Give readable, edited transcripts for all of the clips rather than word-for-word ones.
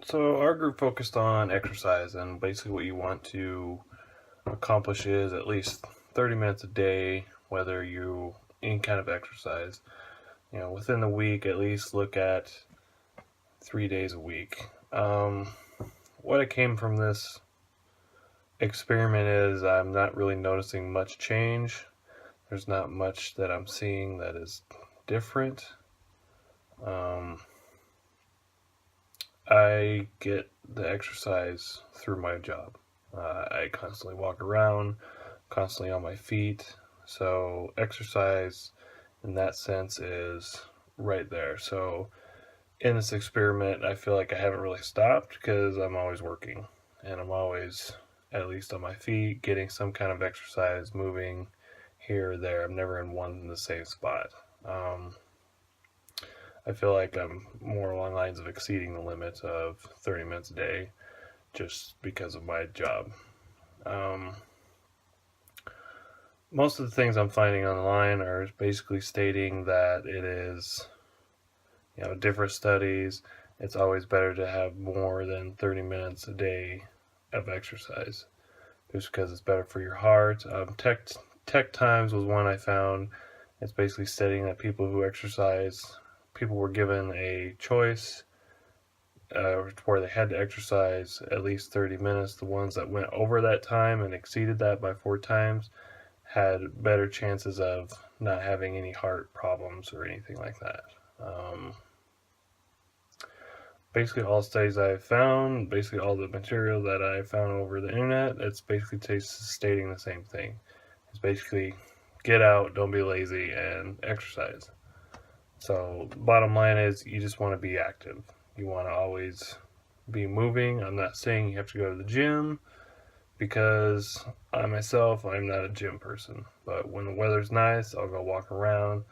So our group focused on exercise, and basically what you want to accomplish is at least 30 minutes a day, whether you any kind of exercise. Within the week, at least look at 3 days a week. What I came from this experiment is I'm not really noticing much change. There's not much that I'm seeing that is different. Um, I get the exercise through my job. I constantly walk around, constantly on my feet. So exercise in that sense is right there. So in this experiment, I feel like I haven't really stopped because I'm always working and I'm always at least on my feet, getting some kind of exercise, moving here or there. I'm never in one in the same spot. Um, I feel like I'm more along the lines of exceeding the limit of 30 minutes a day just because of my job. Um, most of the things I'm finding online are basically stating that it is, different studies. It's always better to have more than 30 minutes a day of exercise just because it's better for your heart. Tech Times was one I found. It's basically stating that people who exercise, people were given a choice where they had to exercise at least 30 minutes. The ones that went over that time and exceeded that by 4 times had better chances of not having any heart problems or anything like that. Basically, all studies I've found, basically all the material that I found over the internet, it's basically stating the same thing. It's basically get out, don't be lazy, and exercise. So, bottom line is you just want to be active. You want to always be moving. I'm not saying you have to go to the gym because I myself, I'm not a gym person. But when the weather's nice, I'll go walk around.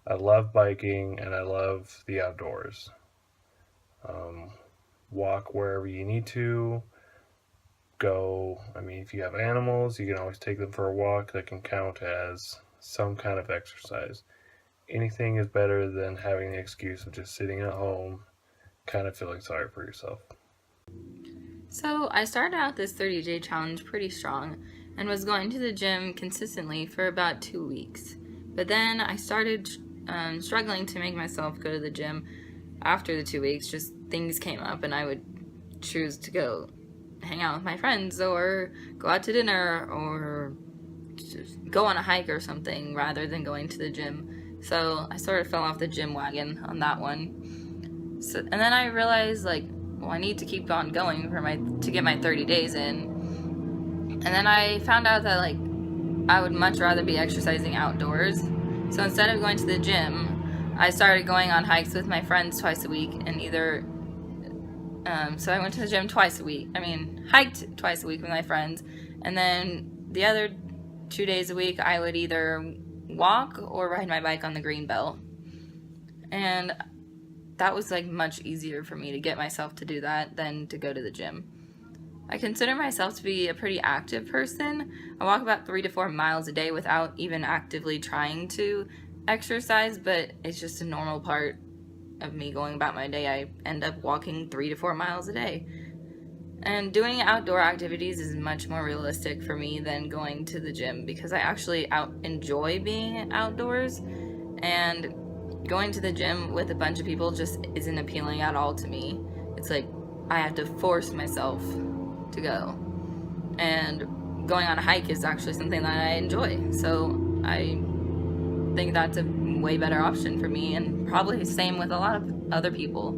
I love biking and I love the outdoors. Um, Walk wherever you need to. Go, if you have animals, you can always take them for a walk. That can count as some kind of exercise. Anything is better than having the excuse of just sitting at home, kind of feeling sorry for yourself. So I started out this 30-day challenge pretty strong and was going to the gym consistently for about 2 weeks. But then I started struggling to make myself go to the gym after the 2 weeks. Just things came up and I would choose to go hang out with my friends or go out to dinner or just go on a hike or something rather than going to the gym. So I sort of fell off the gym wagon on that one. And then I realized I need to keep on going to get my 30 days in. And then I found out that I would much rather be exercising outdoors. So instead of going to the gym, I started going on hikes with my friends twice a week and so I went to the gym twice a week. Hiked twice a week with my friends. And then the other 2 days a week, I would either walk or ride my bike on the green belt. And that was much easier for me to get myself to do that than to go to the gym. I consider myself to be a pretty active person. I walk about 3 to 4 miles a day without even actively trying to exercise, but it's just a normal part of me going about my day. I end up walking 3 to 4 miles a day. And doing outdoor activities is much more realistic for me than going to the gym because I actually enjoy being outdoors, and going to the gym with a bunch of people just isn't appealing at all to me. It's I have to force myself to go. And going on a hike is actually something that I enjoy. So I think that's a way better option for me, and probably the same with a lot of other people.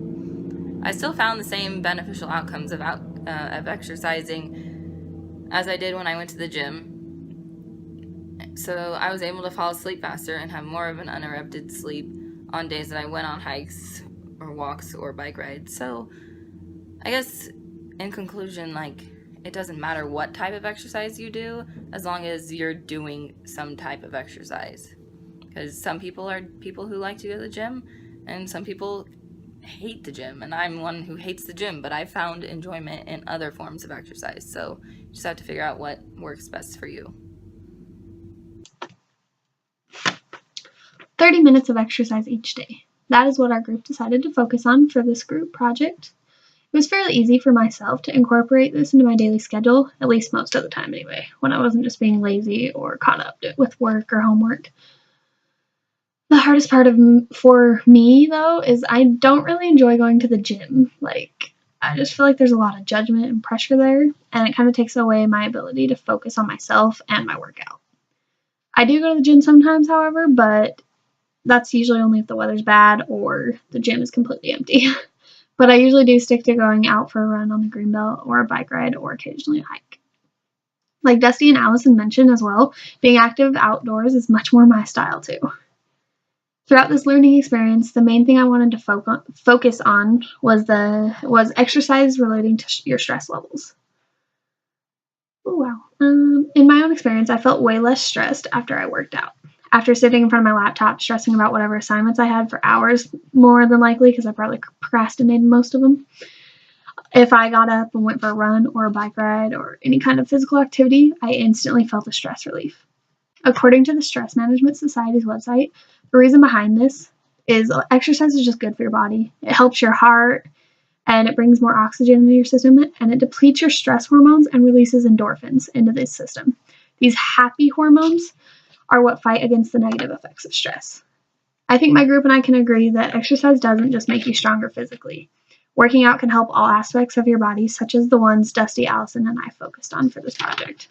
I still found the same beneficial outcomes of exercising as I did when I went to the gym. So I was able to fall asleep faster and have more of an uninterrupted sleep on days that I went on hikes or walks or bike rides. So I guess in conclusion, it doesn't matter what type of exercise you do as long as you're doing some type of exercise. Because some people are people who like to go to the gym and some people hate the gym, and I'm one who hates the gym, but I found enjoyment in other forms of exercise. So you just have to figure out what works best for you. 30 minutes of exercise each day. That is what our group decided to focus on for this group project. It was fairly easy for myself to incorporate this into my daily schedule, at least most of the time anyway, when I wasn't just being lazy or caught up with work or homework. The hardest part for me, though, is I don't really enjoy going to the gym. Like, I just feel like there's a lot of judgment and pressure there, and it kind of takes away my ability to focus on myself and my workout. I do go to the gym sometimes, however, but that's usually only if the weather's bad or the gym is completely empty. But I usually do stick to going out for a run on the greenbelt or a bike ride or occasionally a hike. Like Dusty and Allison mentioned as well, being active outdoors is much more my style too. Throughout this learning experience, the main thing I wanted to focus on was exercise relating to your stress levels. Oh, wow. In my own experience, I felt way less stressed after I worked out. After sitting in front of my laptop, stressing about whatever assignments I had for hours, more than likely, because I probably procrastinated most of them. If I got up and went for a run or a bike ride or any kind of physical activity, I instantly felt a stress relief. According to the Stress Management Society's website, the reason behind this is exercise is just good for your body. It helps your heart and it brings more oxygen into your system and it depletes your stress hormones and releases endorphins into this system. These happy hormones are what fight against the negative effects of stress. I think my group and I can agree that exercise doesn't just make you stronger physically. Working out can help all aspects of your body, such as the ones Dusty, Allison, and I focused on for this project.